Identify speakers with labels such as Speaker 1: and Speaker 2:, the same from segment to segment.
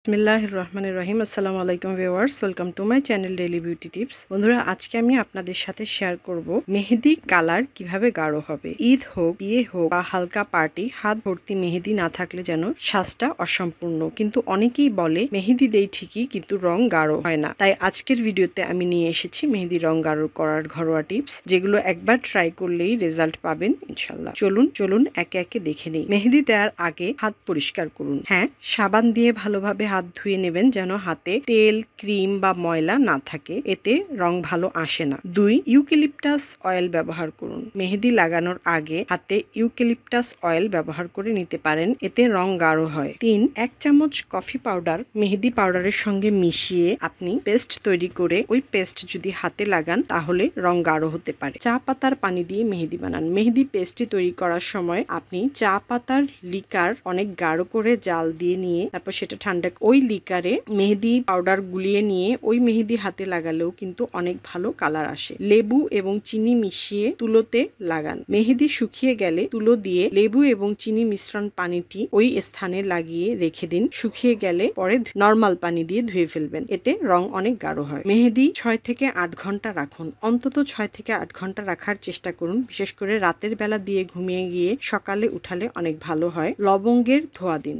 Speaker 1: বিসমিল্লাহির রহমানির রহিম। আসসালামু আলাইকুম viewers, welcome to my channel daily beauty tips. বন্ধুরা, আজকে আমি আপনাদের সাথে শেয়ার করব মেহেদি কালার কিভাবে গাঢ় হবে। ঈদ হোক, বিয়ে হোক বা হালকা পার্টি, হাত ভর্তি মেহেদি না থাকলে যেন সাজটা অসম্পূর্ণ। কিন্তু অনেকেই বলে মেহেদি দেই ঠিকই কিন্তু রং গাঢ় হয় না। তাই আজকের ভিডিওতে আমি নিয়ে এসেছি মেহেদি রং গাঢ় করার ঘরোয়া টিপস, যেগুলো একবার ট্রাই করলেই রেজাল্ট পাবেন ইনশাল্লাহ। চলুন একে একে দেখে নিই। মেহেদি দেওয়ার আগে হাত পরিষ্কার করুন। হ্যাঁ, সাবান দিয়ে ভালোভাবে হাত ধুয়ে নেবেন যেন হাতে তেল, ক্রিম বা ময়লা না থাকে, এতে রং ভালো আসে না। 2. ইউক্যালিপটাস অয়েল ব্যবহার করুন। মেহেদি লাগানোর আগে হাতে ইউক্যালিপটাস অয়েল ব্যবহার করে নিতে পারেন, এতে রং গাঢ় হয়। 3. 1 চামচ কফি পাউডার মেহেদি পাউডারের সঙ্গে মিশিয়ে আপনি পেস্ট তৈরি করে ওই পেস্ট যদি হাতে লাগান তাহলে রং গাঢ় হতে পারে। চা পাতার পানি দিয়ে মেহেদি বানান। মেহেদি পেস্টটি তৈরি করার সময় আপনি চা পাতার লিকার অনেক গাঢ় করে জাল দিয়ে নিয়ে তারপর সেটা ঠান্ডা ওই লিকারে মেহেদি পাউডার গুলিয়ে নিয়ে ওই মেহেদি হাতে লাগালেও কিন্তু অনেক ভালো কালার আসে। লেবু এবং চিনি মিশিয়ে তুলোতে লাগান। মেহেদি শুকিয়ে গেলে তুলো দিয়ে লেবু এবং চিনি মিশ্রণ পানিটি ওই স্থানে লাগিয়ে রেখে দিন। শুকিয়ে গেলে পরে নরমাল পানি দিয়ে ধুয়ে ফেলবেন, এতে রং অনেক গাঢ় হয়। মেহেদি 6 থেকে 8 ঘন্টা রাখুন। অন্তত 6 থেকে 8 ঘন্টা রাখার চেষ্টা করুন, বিশেষ করে রাতের বেলা দিয়ে ঘুমিয়ে গিয়ে সকালে উঠালে অনেক ভালো হয়। লবঙ্গের ধোয়া দিন।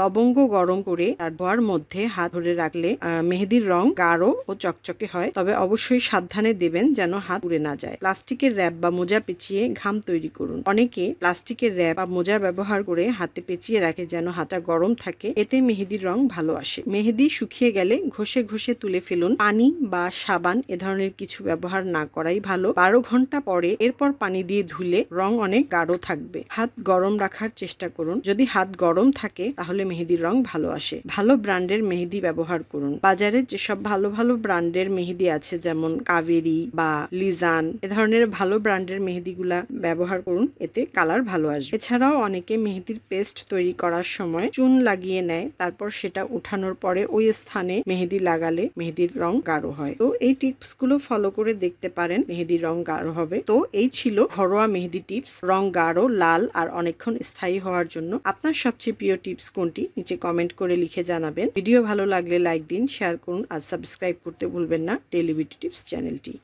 Speaker 1: লবঙ্গ গরম করে তার ধোয়ার মধ্যে হাত ধরে রাখলে মেহেদির রং গাঢ় ও চকচকে হয়, তবে অবশ্যই সাবধানে দেবেন যেন হাত পুড়ে না যায়। প্লাস্টিকের র্যাপ বা মোজা পেঁচিয়ে ঘাম তৈরি করুন। অনেকে প্লাস্টিকের র্যাপ বা মোজা ব্যবহার করে হাতে পেঁচিয়ে রাখে যেন হাতটা গরম থাকে, এতে মেহেদির রং ভালো আসে। মেহেদি শুকিয়ে গেলে ঘষে ঘষে তুলে ফেলুন। পানি বা সাবান এ ধরনের কিছু ব্যবহার না করাই ভালো। 12 ঘন্টা পরে এরপর পানি দিয়ে ধুলে রং অনেক গাঢ় থাকবে। হাত গরম রাখার চেষ্টা করুন। যদি হাত গরম থাকে তাহলে মেহেদির রং ভালো আসে। ভালো ব্র্যান্ডের মেহেদি ব্যবহার করুন। বাজারে যেসব ভালো ব্র্যান্ডের মেহেদি আছে, যেমন কাবেরি বা লিজান, এ ধরনের ভালো ব্র্যান্ডের মেহেদিগুলা ব্যবহার করুন, এতে কালার ভালো আসবে। এছাড়াও অনেকে মেহেদির পেস্ট তৈরি করার সময় চুন লাগিয়ে নেয়, তারপর সেটা উঠানোর পরে ওই স্থানে মেহেদি লাগালে মেহেদির রং গাঢ় হয়। তো এই টিপস গুলো ফলো করে দেখতে পারেন, মেহেদির রং গাঢ় হবে। তো এই ছিল ঘরোয়া মেহেদি টিপস, রং গাঢ়, লাল আর অনেকক্ষণ স্থায়ী হওয়ার জন্য। আপনার সবচেয়ে প্রিয় টিপস কোনটি নিচে কমেন্ট করে লিখে জানাবেন। ভিডিও ভালো লাগলে লাইক দিন, শেয়ার করুন আর সাবস্ক্রাইব করতে ভুলবেন না ডেইলি বিউটি টিপস চ্যানেলটি।